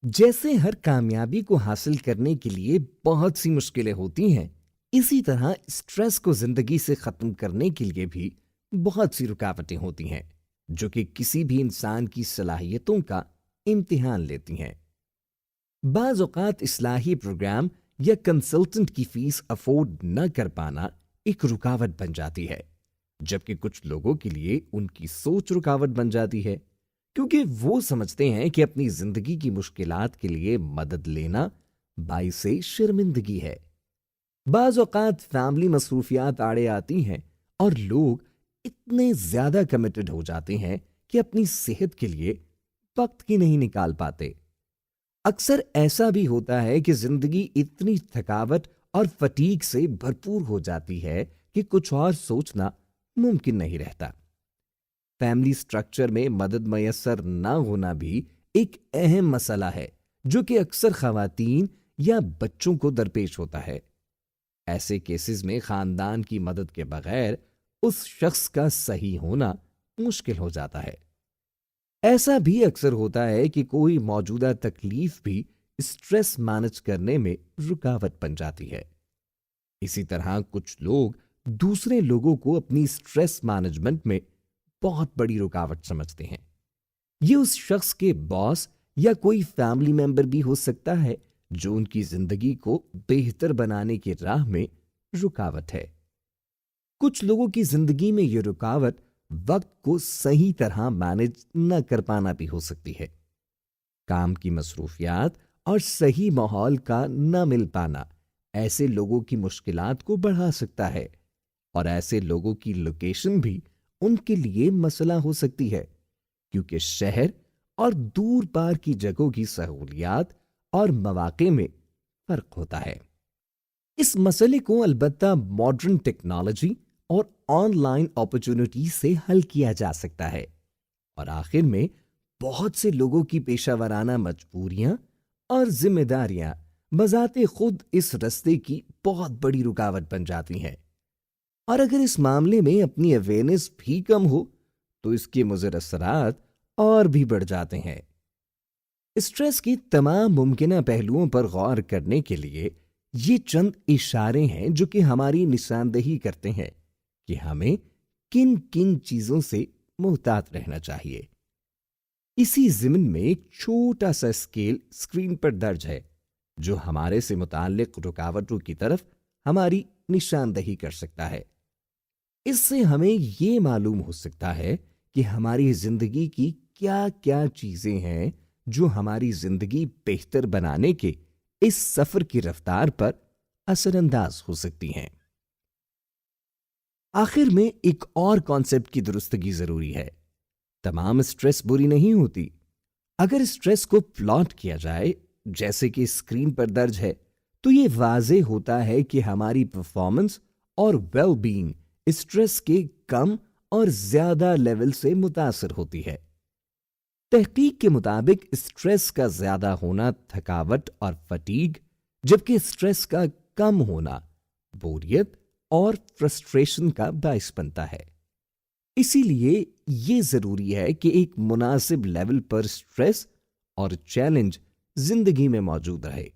جیسے ہر کامیابی کو حاصل کرنے کے لیے بہت سی مشکلیں ہوتی ہیں، اسی طرح اسٹریس کو زندگی سے ختم کرنے کے لیے بھی بہت سی رکاوٹیں ہوتی ہیں جو کہ کسی بھی انسان کی صلاحیتوں کا امتحان لیتی ہیں۔ بعض اوقات اصلاحی پروگرام یا کنسلٹنٹ کی فیس افورڈ نہ کر پانا ایک رکاوٹ بن جاتی ہے، جبکہ کچھ لوگوں کے لیے ان کی سوچ رکاوٹ بن جاتی ہے، کیونکہ وہ سمجھتے ہیں کہ اپنی زندگی کی مشکلات کے لیے مدد لینا باعث شرمندگی ہے۔ بعض اوقات فیملی مصروفیات آڑے آتی ہیں اور لوگ اتنے زیادہ کمیٹڈ ہو جاتے ہیں کہ اپنی صحت کے لیے وقت ہی نہیں نکال پاتے۔ اکثر ایسا بھی ہوتا ہے کہ زندگی اتنی تھکاوٹ اور فٹیگ سے بھرپور ہو جاتی ہے کہ کچھ اور سوچنا ممکن نہیں رہتا۔ فیملی سٹرکچر میں مدد میسر نہ ہونا بھی ایک اہم مسئلہ ہے جو کہ اکثر خواتین یا بچوں کو درپیش ہوتا ہے۔ ایسے کیسز میں خاندان کی مدد کے بغیر اس شخص کا صحیح ہونا مشکل ہو جاتا ہے۔ ایسا بھی اکثر ہوتا ہے کہ کوئی موجودہ تکلیف بھی اسٹریس مینج کرنے میں رکاوٹ بن جاتی ہے۔ اسی طرح کچھ لوگ دوسرے لوگوں کو اپنی اسٹریس مینجمنٹ میں بہت بڑی رکاوٹ سمجھتے ہیں۔ یہ اس شخص کے باس یا کوئی فیملی ممبر بھی ہو سکتا ہے جو ان کی زندگی کو بہتر بنانے کی راہ میں رکاوٹ ہے۔ کچھ لوگوں کی زندگی میں یہ رکاوٹ وقت کو صحیح طرح مینج نہ کر پانا بھی ہو سکتی ہے۔ کام کی مصروفیات اور صحیح ماحول کا نہ مل پانا ایسے لوگوں کی مشکلات کو بڑھا سکتا ہے، اور ایسے لوگوں کی لوکیشن بھی ان کے لیے مسئلہ ہو سکتی ہے، کیونکہ شہر اور دور پار کی جگہوں کی سہولیات اور مواقع میں فرق ہوتا ہے۔ اس مسئلے کو البتہ ماڈرن ٹیکنالوجی اور آن لائن اپرچونٹیز سے حل کیا جا سکتا ہے، اور آخر میں بہت سے لوگوں کی پیشہ ورانہ مجبوریاں اور ذمہ داریاں بذات خود اس رستے کی بہت بڑی رکاوٹ بن جاتی ہیں۔ اور اگر اس معاملے میں اپنی اویئرنیس بھی کم ہو تو اس کے مضر اثرات اور بھی بڑھ جاتے ہیں۔ اسٹریس کی تمام ممکنہ پہلوؤں پر غور کرنے کے لیے یہ چند اشارے ہیں جو کہ ہماری نشاندہی کرتے ہیں کہ ہمیں کن کن چیزوں سے محتاط رہنا چاہیے۔ اسی ضمن میں ایک چھوٹا سا اسکیل اسکرین پر درج ہے جو ہمارے سے متعلق رکاوٹوں کی طرف ہماری نشاندہی کر سکتا ہے۔ اس سے ہمیں یہ معلوم ہو سکتا ہے کہ ہماری زندگی کی کیا کیا چیزیں ہیں جو ہماری زندگی بہتر بنانے کے اس سفر کی رفتار پر اثر انداز ہو سکتی ہیں۔ آخر میں ایک اور کانسیپٹ کی درستگی ضروری ہے۔ تمام اسٹریس بری نہیں ہوتی۔ اگر اسٹریس کو پلاٹ کیا جائے جیسے کہ اسکرین پر درج ہے تو یہ واضح ہوتا ہے کہ ہماری پرفارمنس اور ویل بینگ اسٹریس کے کم اور زیادہ لیول سے متاثر ہوتی ہے۔ تحقیق کے مطابق اسٹریس کا زیادہ ہونا تھکاوٹ اور فٹیگ، جبکہ اسٹریس کا کم ہونا بوریت اور فرسٹریشن کا باعث بنتا ہے۔ اسی لیے یہ ضروری ہے کہ ایک مناسب لیول پر اسٹریس اور چیلنج زندگی میں موجود رہے۔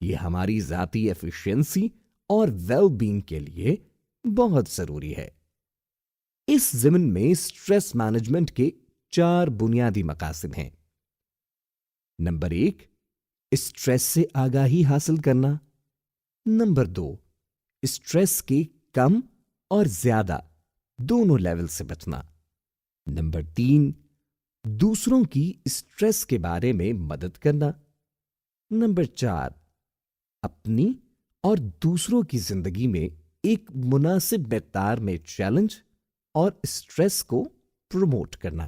یہ ہماری ذاتی ایفیشنسی اور ویل بینگ کے لیے بہت ضروری ہے۔ اس ضمن میں اسٹریس مینجمنٹ کے 4 بنیادی مقاصد ہیں۔ نمبر 1، اسٹریس سے آگاہی حاصل کرنا۔ نمبر 2، اسٹریس کے کم اور زیادہ دونوں لیول سے بچنا۔ نمبر 3، دوسروں کی اسٹریس کے بارے میں مدد کرنا۔ نمبر 4، اپنی اور دوسروں کی زندگی میں ایک مناسب مقدار میں چیلنج اور اسٹریس کو پروموٹ کرنا۔